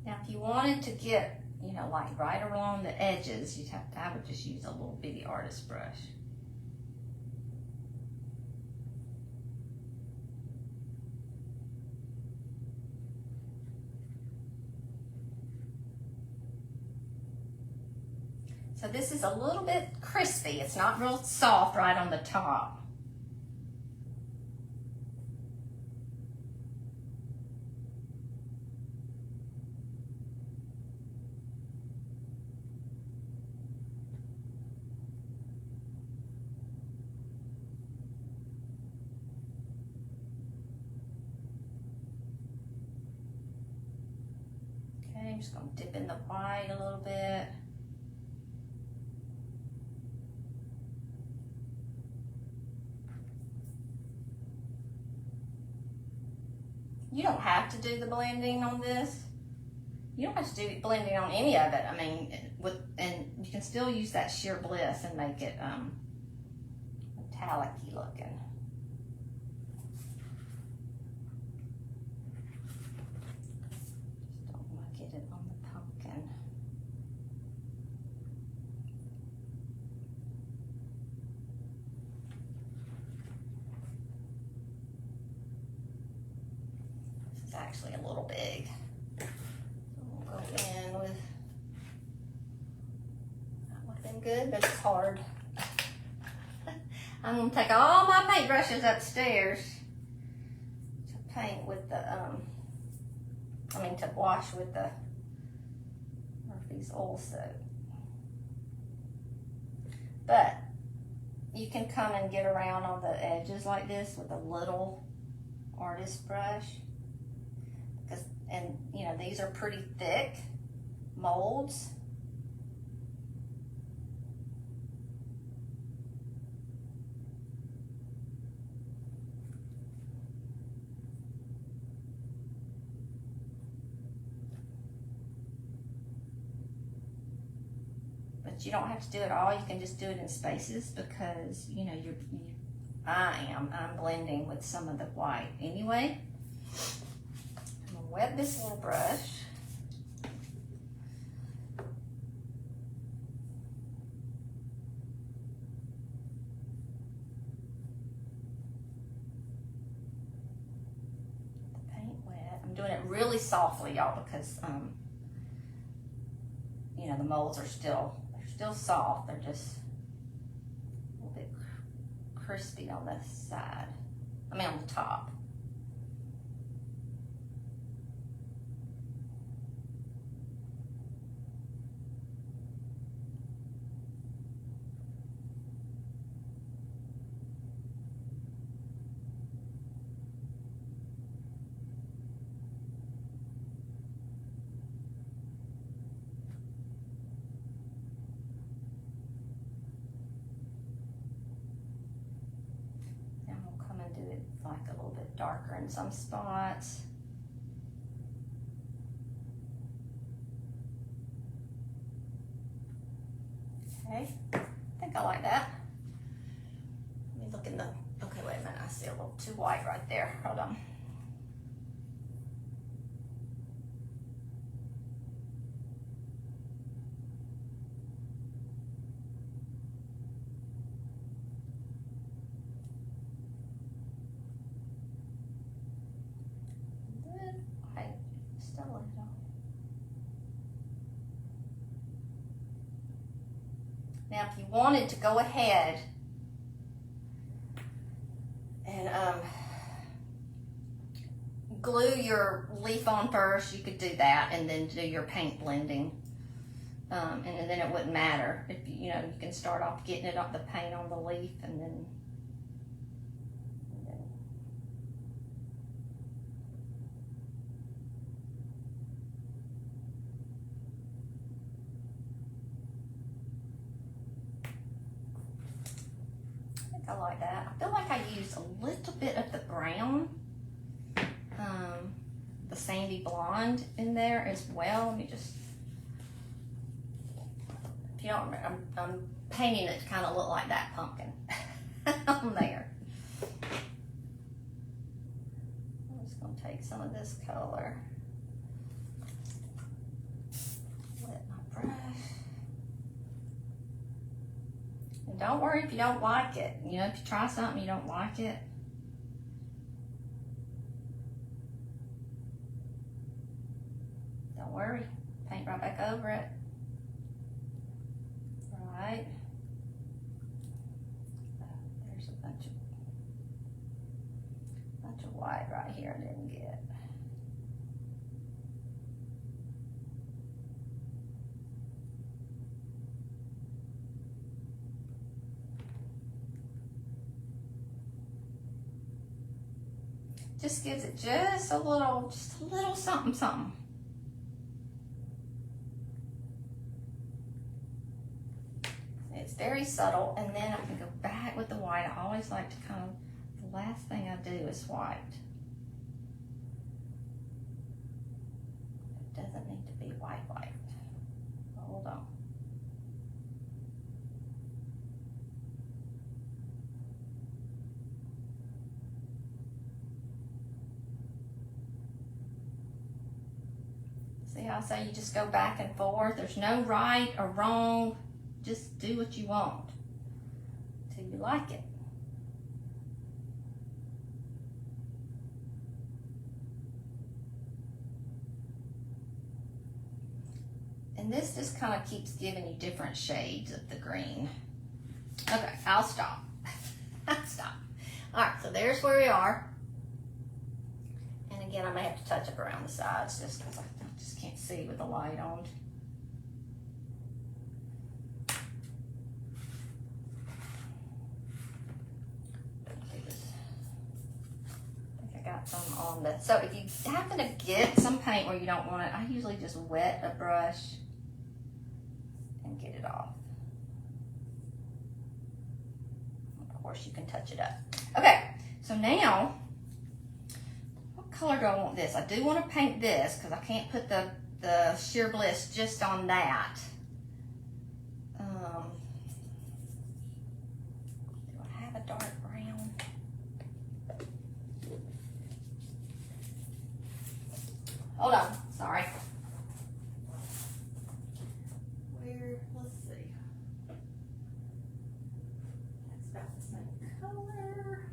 Now, if you wanted to get, you know, like right along the edges, I would just use a little bitty artist brush. So this is a little bit crispy. It's not real soft right on the top. Okay, I'm just going to dip in the white a little bit. You don't have to do the blending on this. You don't have to do blending on any of it. I mean, and you can still use that sheer bliss and make it metallic-y looking. Just don't want to get it on the pumpkin. Actually a little big. So we'll go in with, that would have been good, but it's hard. I'm going to take all my paintbrushes upstairs to paint with the, to wash with the Murphy's oil soap. But you can come and get around on the edges like this with a little artist brush. And you know, these are pretty thick molds. But you don't have to do it all. You can just do it in spaces because, you know, I'm blending with some of the white anyway. Wet this little brush. doing it really softly, y'all, because you know, the molds are still soft. They're just a little bit crispy on this side. I mean, on the top. Like a little bit darker in some spots. Okay, I think I like that. Let me look in the, okay, wait a minute, I see a little too white right there. Hold on. Now, if you wanted to go ahead and glue your leaf on first, you could do that and then do your paint blending. And then it wouldn't matter. If you know, you can start off getting it up the paint on the leaf and then I like that. I feel like I used a little bit of the brown, the sandy blonde in there as well. Let me just, if you don't remember, I'm painting it to kind of look like that pumpkin on there. I'm just going to take some of this color, wet my brush. And don't worry if you don't like it. You know, if you try something you don't like it, don't worry. Paint right back over it. Right. There's a bunch of white right here I didn't get. Just gives it just a little something, something. It's very subtle, and then I can go back with the white. I always like to kind of, the last thing I do is white. It doesn't need to be white. Hold on. See how I say you just go back and forth? There's no right or wrong. Just do what you want till you like it. And this just kind of keeps giving you different shades of the green. Okay, I'll stop. I'll stop. All right, so there's where we are. And again, I may have to touch up around the sides just because I just can't see with the light on. Some on the, so if you happen to get some paint where you don't want it, I usually just wet a brush and get it off. Of course, you can touch it up. Okay, so now, what color do I want this? I do want to paint this because I can't put the Sheer Bliss just on that. Do I have a dark brown? Hold on, sorry. Where, let's see. That's about the same color.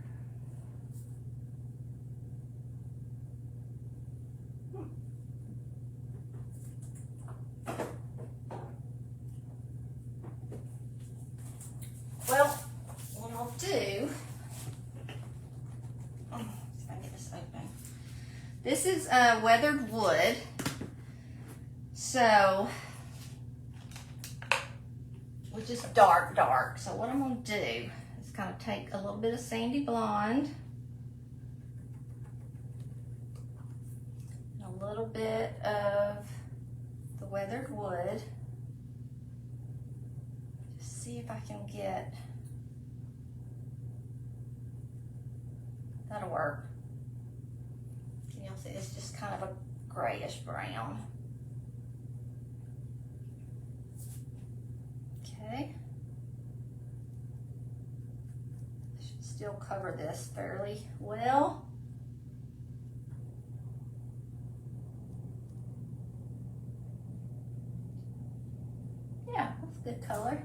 This is weathered wood. So, which is dark. So what I'm gonna do is kind of take a little bit of sandy blonde, and a little bit of the weathered wood. Just see if I can get, that'll work. Can y'all see? It's just kind of a grayish brown. Okay. Should still cover this fairly well. Yeah, that's a good color.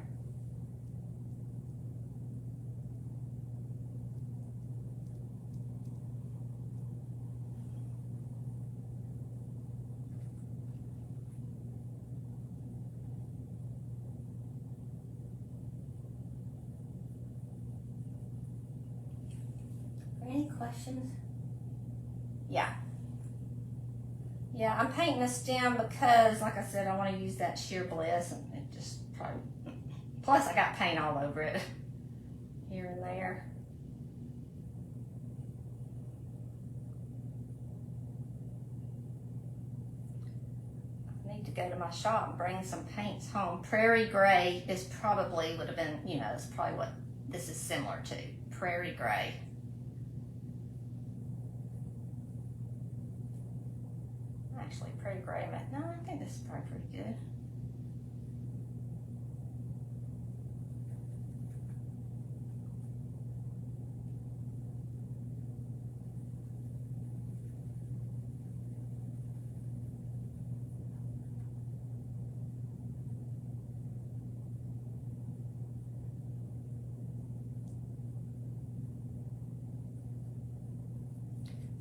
Any questions? Yeah, I'm painting the stem because, like I said, I want to use that sheer bliss, and it just probably, plus I got paint all over it here and there. I need to go to my shop and bring some paints home. Prairie gray is probably would have been, you know, it's probably what this is similar to. Prairie gray. Actually, pretty gray. No, I think this is probably pretty good.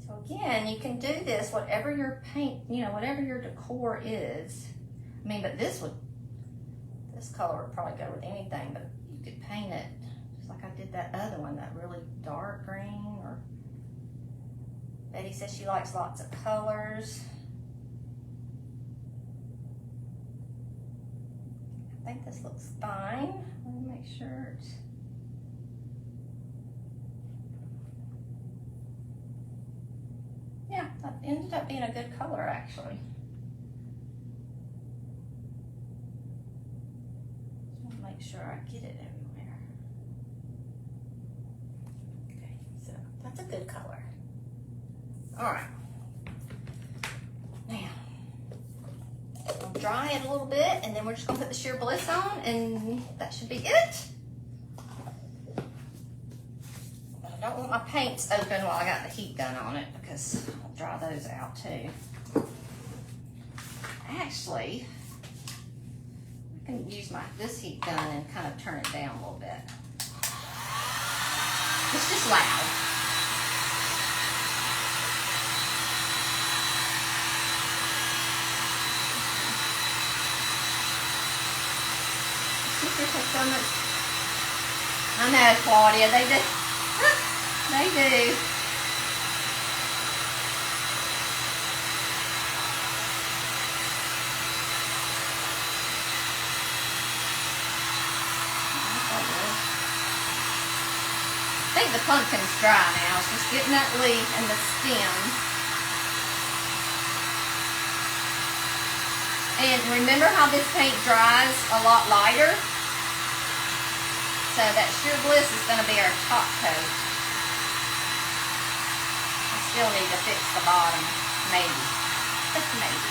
So again, you can do this, whatever your paint, you know, whatever your decor is. I mean, but this color would probably go with anything, but you could paint it just like I did that other one, that really dark green. Or Betty says she likes lots of colors. I think this looks fine. Let me make sure it's, yeah, that ended up being a good color actually. Just want to make sure I get it everywhere. Okay, so that's a good color. All right. Now, I'll dry it a little bit, and then we're just gonna put the sheer bliss on, and that should be it. I don't want my paints open while I got the heat gun on it, because I'll dry those out too. Actually, I can use this heat gun and kind of turn it down a little bit. It's just loud. Sister takes so much. I know, Claudia, they do. They do. I think the pumpkin's dry now. It's just getting that leaf and the stem. And remember how this paint dries a lot lighter? So that sheer bliss is going to be our top coat. I still need to fix the bottom, maybe. Just maybe.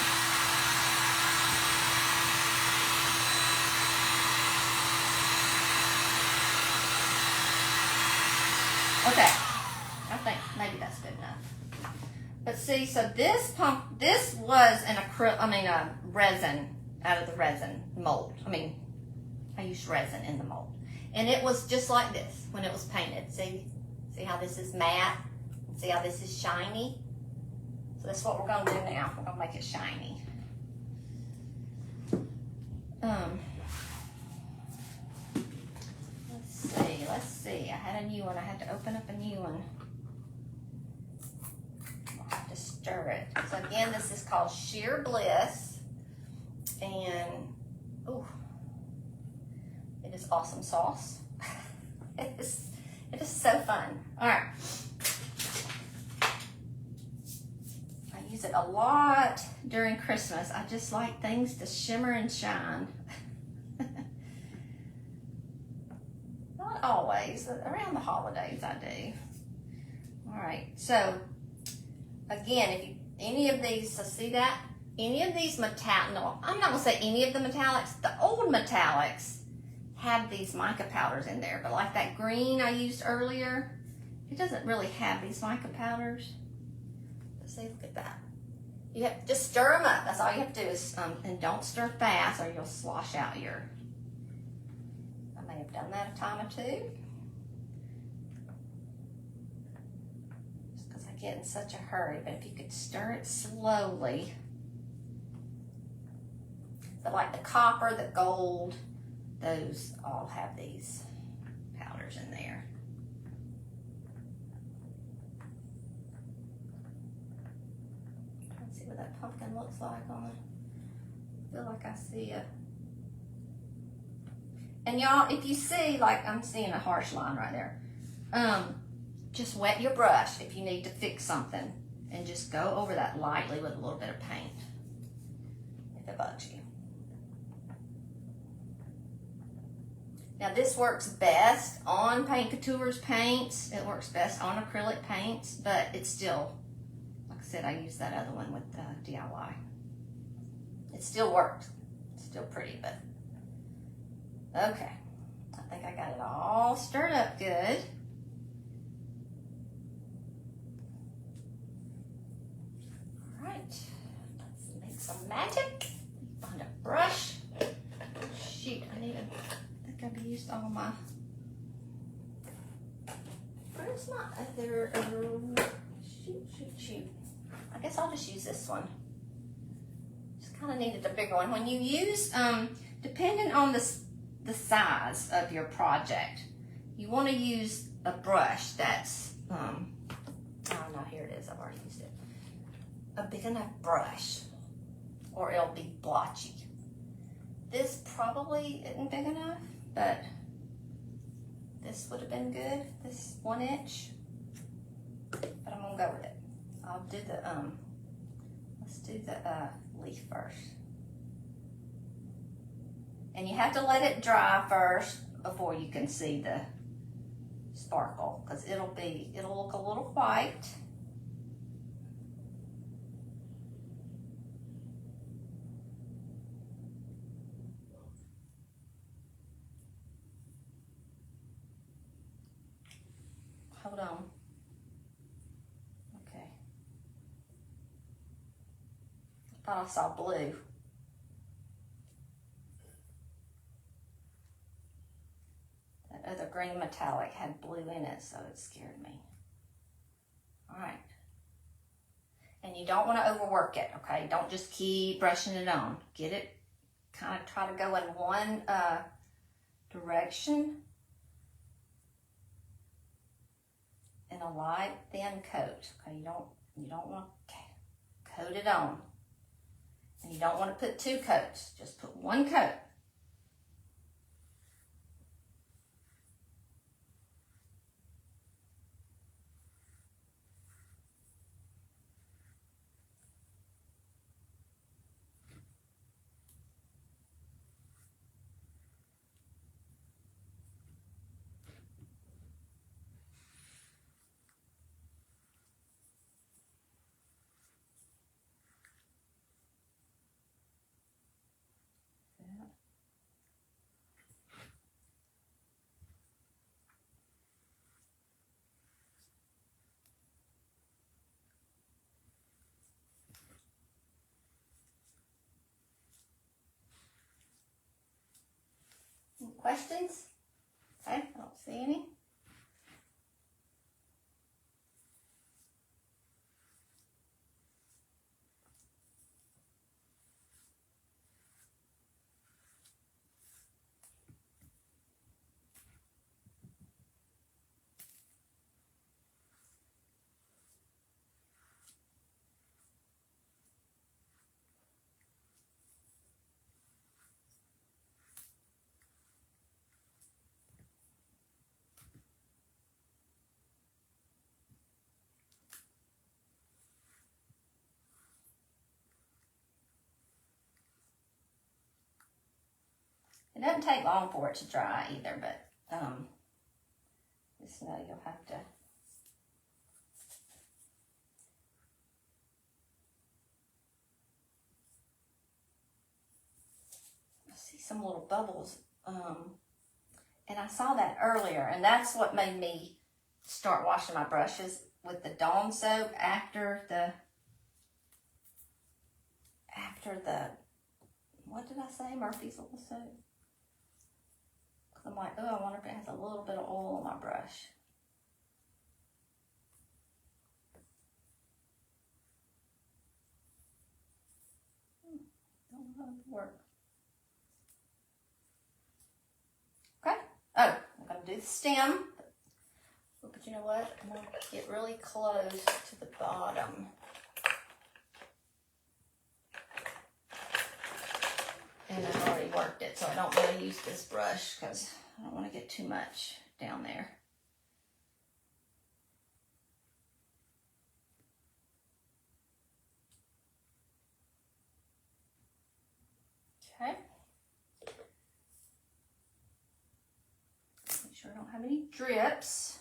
Okay, I think maybe that's good enough. But see, so this was an a resin out of the resin mold. I used resin in the mold. And it was just like this when it was painted. See how this is matte? See how this is shiny? So that's what we're gonna do now. We're gonna make it shiny. Let's see. I had a new one. I had to open up a new one. I'll have to stir stir it. So again, this is called Sheer Bliss, and ooh, it is awesome sauce. It is so fun. All right. I use it a lot during Christmas. I just like things to shimmer and shine. Not always, around the holidays I do. All right, so again, if you, any of these, so see that? Any of these metallic, no, I'm not gonna say any of the metallics, the old metallics have these mica powders in there, but like that green I used earlier, it doesn't really have these mica powders. Let's see, look at that. You have to just stir them up. That's all you have to do is, and don't stir fast or you'll slosh out your, I may have done that a time or two. Just because I get in such a hurry, but if you could stir it slowly. But like the copper, the gold, those all have these powders in there. Let's see what that pumpkin looks like on it. I feel like I see it. And y'all, if you see, like I'm seeing a harsh line right there, just wet your brush if you need to fix something and just go over that lightly with a little bit of paint if it bugs you. Now this works best on Paint Couture's paints. It works best on acrylic paints, but it's still, like I said, I use that other one with DIY. It still works. It's still pretty, but okay. I think I got it all stirred up good. All right, let's make some magic. Find a brush. Shoot, I need a, I've used all my, where's my other, shoot. I guess I'll just use this one. Just kind of needed a bigger one. When you use, depending on the size of your project, you want to use a brush that's, oh no, here it is, I've already used it. A big enough brush, or it'll be blotchy. This probably isn't big enough, but this would have been good, this 1 inch, but I'm gonna go with it. I'll do the, let's do the leaf first. And you have to let it dry first before you can see the sparkle, because it'll look a little white. Hold on. Okay. I thought I saw blue. That other green metallic had blue in it, so it scared me. All right. And you don't want to overwork it, okay? Don't just keep brushing it on. Get it, kind of try to go in one direction. In a light thin coat, okay? You don't want to coat it on, and you don't want to put 2 coats. Just put 1 coat. Questions? Okay, I don't see any. It doesn't take long for it to dry either, but just know you'll have to. I see some little bubbles, and I saw that earlier, and that's what made me start washing my brushes with the Dawn soap after the what did I say? Murphy's Oil soap. I'm like, oh, I wonder if it has a little bit of oil on my brush. Don't know how it works. Okay. Oh, I'm going to do the stem. But you know what? I'm going to get really close to the bottom. And I've already worked it, so I don't want to use this brush because I don't want to get too much down there. Okay. Make sure I don't have any drips.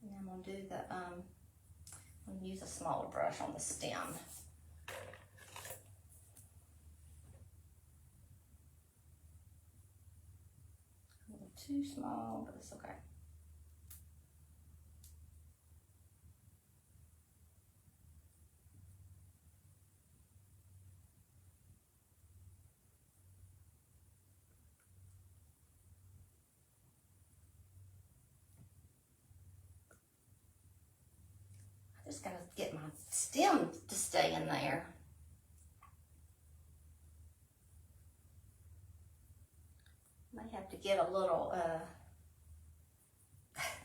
And I'm going to do the, I'm going to use a smaller brush on the stem. A little too small, but it's okay. Just gotta get my stem to stay in there. Might have to get a little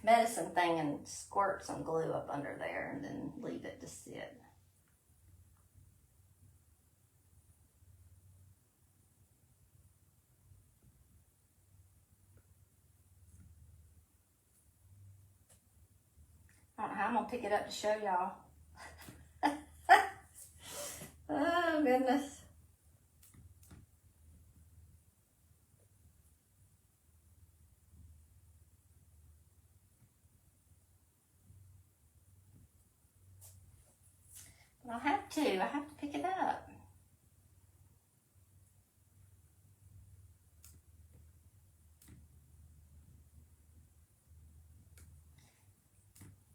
medicine thing and squirt some glue up under there and then leave it to sit. I don't know how I'm gonna pick it up to show y'all. Oh goodness. But I have to pick it up.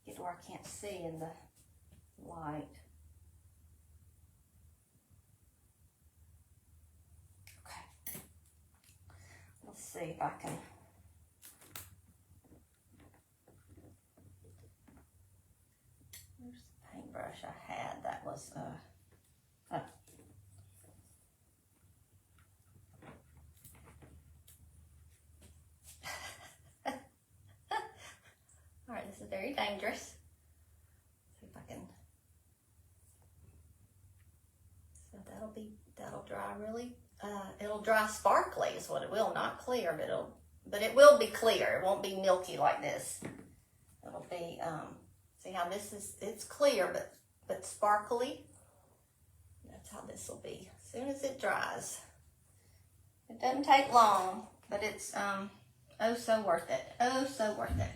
Get where I can't see in the light. Okay. Let's see if I can. Where's the paintbrush I had? That was oh. All right, this is very dangerous. See if I can. So that'll dry really. It'll dry sparkly is what it will, not clear, but it will be clear. It won't be milky like this. It'll be see how this is? It's clear, but sparkly. That's how this will be as soon as it dries. It doesn't take long, but it's oh so worth it. Oh so worth it.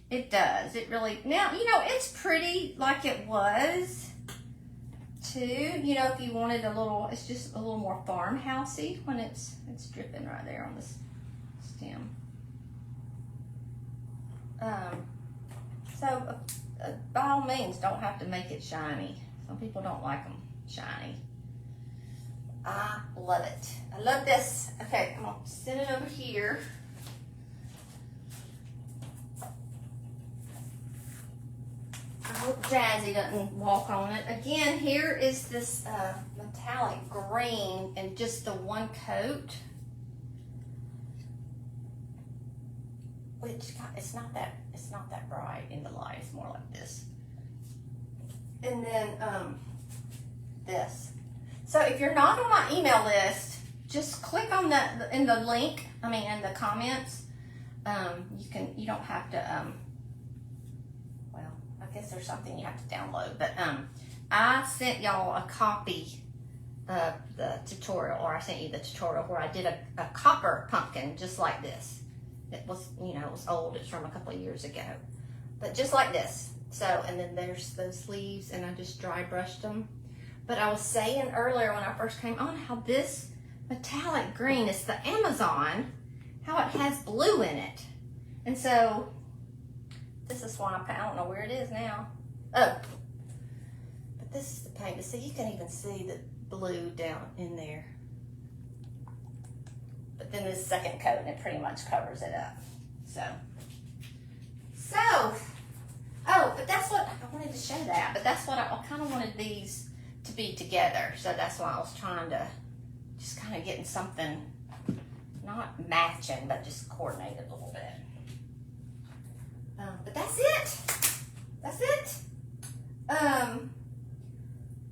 It does. It really, now, you know, it's pretty like it was too. You know, if you wanted a little, it's just a little more farmhousey when it's dripping right there on this stem. So by all means, don't have to make it shiny. Some people don't like them shiny. I love it. I love this. Okay, I'm gonna set it over here. I hope Jazzy doesn't walk on it. Again, here is this metallic green and just the one coat. Which it's not that bright in the light. It's more like this. And then this. So if you're not on my email list, just click on that in the link. I mean, in the comments. You don't have to. Well, I guess there's something you have to download. But I sent y'all a copy the tutorial, or I sent you the tutorial where I did a copper pumpkin just like this. It was, you know, it was old. It's from a couple of years ago, but just like this. So, and then there's those leaves, and I just dry brushed them. But I was saying earlier when I first came on how this metallic green is the Amazon, how it has blue in it. And so this is one I don't know where it is now. Oh, but this is the paint. See, you can even see the blue down in there. But then this second coat, and it pretty much covers it up. So, oh, but that's what I wanted to show that. But that's what I kind of wanted these to be together. So that's why I was trying to just kind of getting something not matching, but just coordinated a little bit. But that's it. That's it.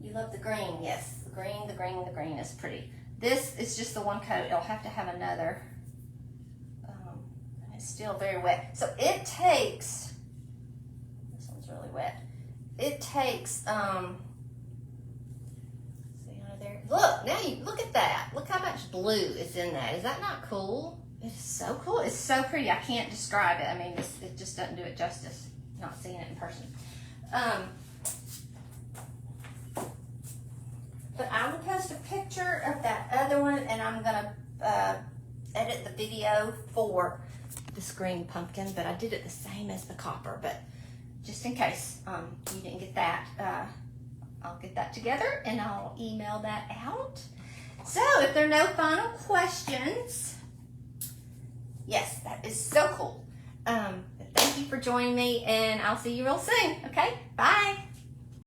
You love the green, yes. The green is pretty. This is just the one coat. It'll have to have another. It's still very wet. So it takes, this one's really wet. It takes, see under there? Look, now you, look at that. Look how much blue is in that. Is that not cool? It is so cool. It's so pretty. I can't describe it. I mean, it just doesn't do it justice, not seeing it in person. But I will post a picture of that other one, and I'm going to edit the video for this green pumpkin, but I did it the same as the copper, but just in case you didn't get that, I'll get that together, and I'll email that out. So if there are no final questions, yes, that is so cool. Thank you for joining me, and I'll see you real soon. Okay, bye.